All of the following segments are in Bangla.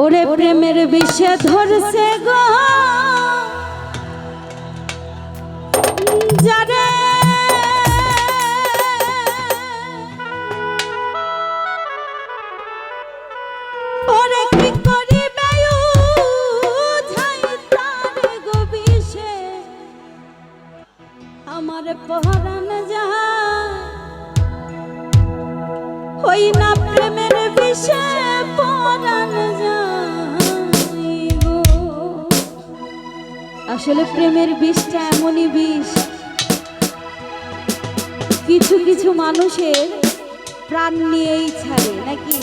ওরে প্রেমের বিষে ধরছে গো যারে ওরে কি করিবে উঝাই তারে গো বিষে আমার পরাণ যায় হই না প্রেমের বিষে পরাণ যায় গো। আসলে প্রেমের বিষটা এমনই বিষ, কিছু কিছু মানুষের প্রাণ নিয়েই ছাড়ে নাকি।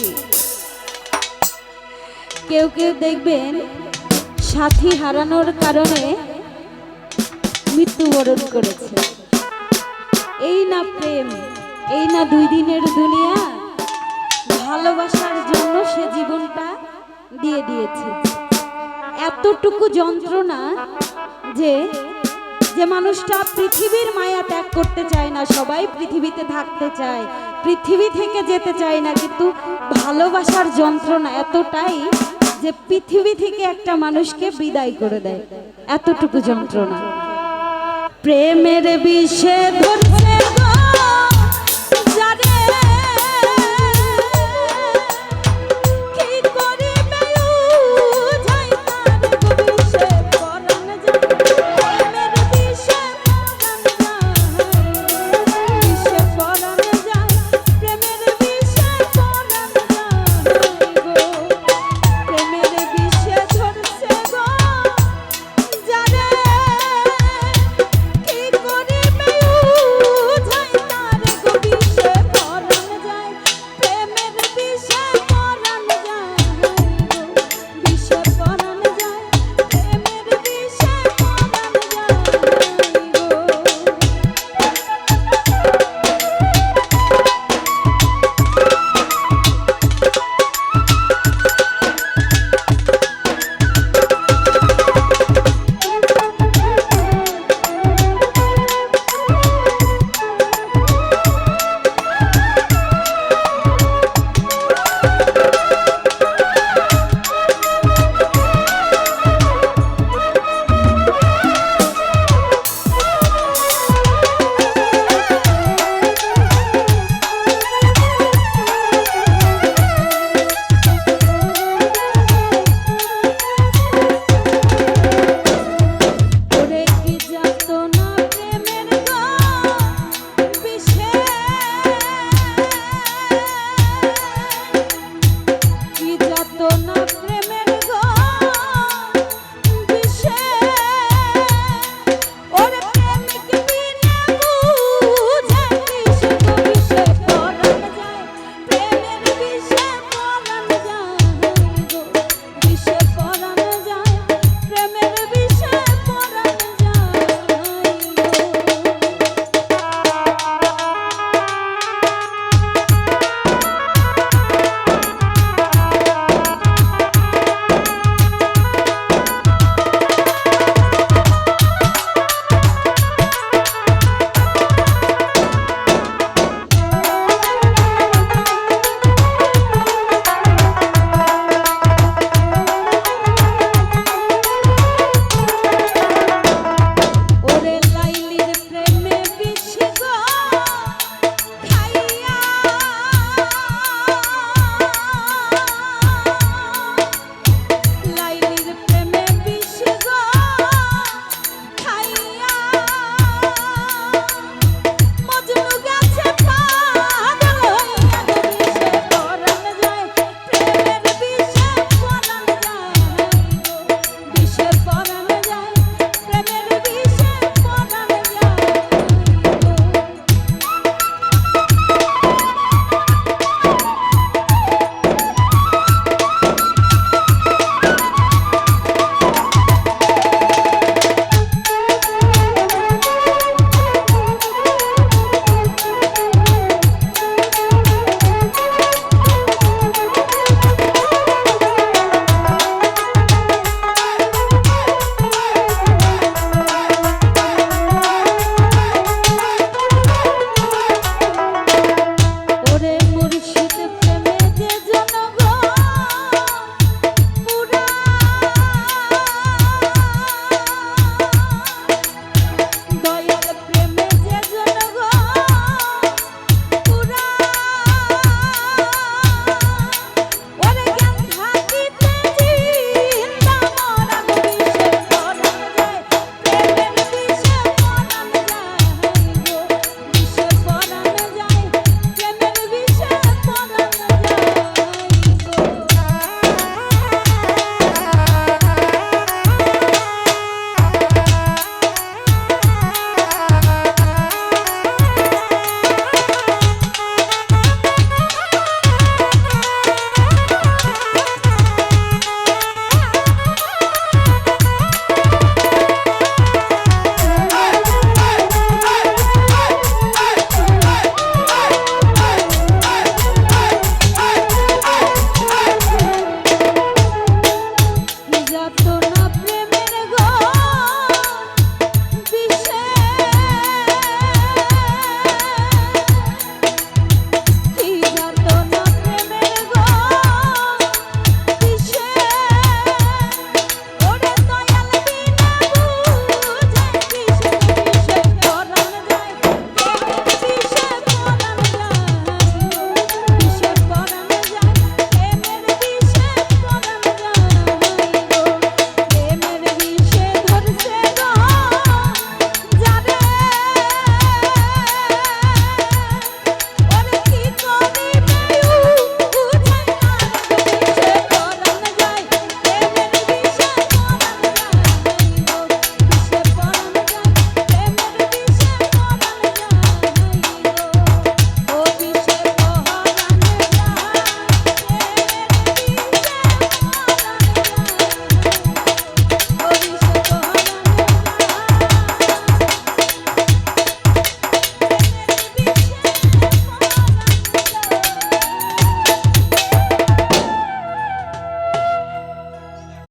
কেউ কেউ দেখবেন সাথী হারানোর কারণে মৃত্যুবরণ করেছে। এই না প্রেম, এই না দুই দিনের দুনিয়া, ভালোবাসার জন্য সে জীবনটা দিয়ে দিয়েছে। এতটুকু যন্ত্রণা যে যে মানুষটা পৃথিবীর মায়া ত্যাগ করতে চায় না, সবাই পৃথিবীতে থাকতে চায়, পৃথিবী থেকে যেতে চায় না, কিন্তু ভালোবাসার যন্ত্রণা এতটাই যে পৃথিবী থেকে একটা মানুষকে বিদায় করে দেয়, এতটুকু যন্ত্রণা। প্রেমের বিষে ধরছে গো যারে